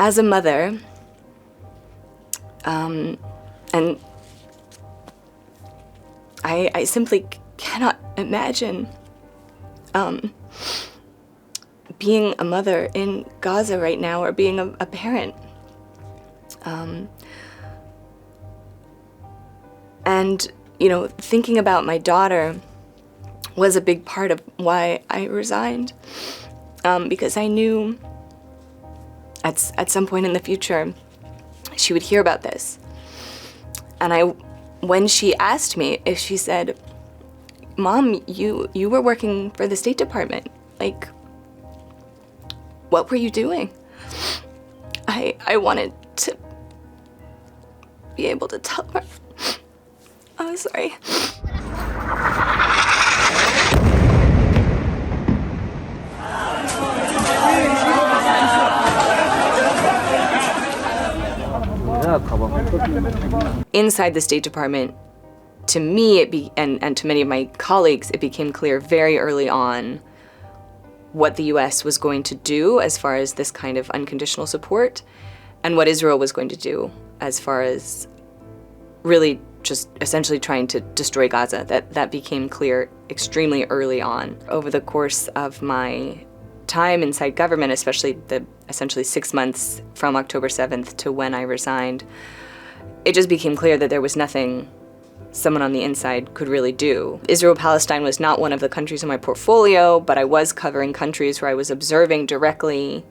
as a mother, and I simply cannot imagine being a mother in Gaza right now, or being a parent. And, you know, thinking about my daughter was a big part of why I resigned, because I knew at some point in the future she would hear about this. And when she asked me, if she said, "Mom, you were working for the State Department, like, what were you doing?" I wanted to be able to tell her. I'm sorry. Inside the State Department, to me, and to many of my colleagues, it became clear very early on what the US was going to do as far as this kind of unconditional support, and what Israel was going to do as far as really just essentially trying to destroy Gaza. That became clear extremely early on. Over the course of my time inside government, especially the essentially 6 months from October 7th to when I resigned, it just became clear that there was nothing someone on the inside could really do. Israel-Palestine was not one of the countries in my portfolio, but I was covering countries where I was observing directly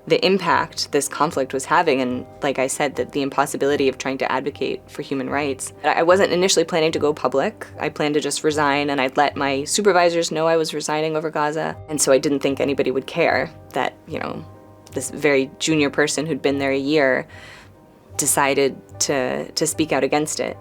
the impact this conflict was having, and like I said, the impossibility of trying to advocate for human rights. I wasn't initially planning to go public. I planned to just resign, and I'd let my supervisors know I was resigning over Gaza, and so I didn't think anybody would care that, you know, this very junior person who'd been there a year decided to speak out against it.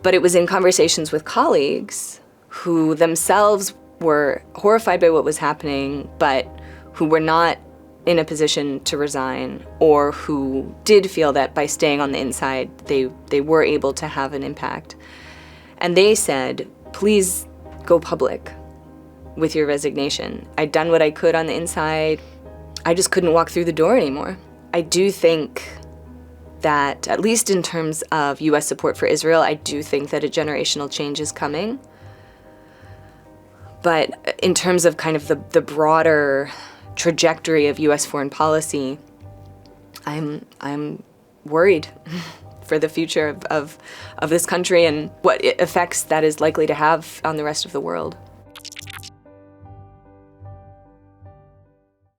But it was in conversations with colleagues who themselves were horrified by what was happening, but who were not in a position to resign, or who did feel that by staying on the inside, they were able to have an impact. And they said, "Please go public with your resignation. I'd done what I could on the inside. I just couldn't walk through the door anymore." I do think that, at least in terms of US support for Israel, I do think that a generational change is coming. But in terms of kind of the broader trajectory of US foreign policy, I'm worried for the future of this country and what effects that is likely to have on the rest of the world.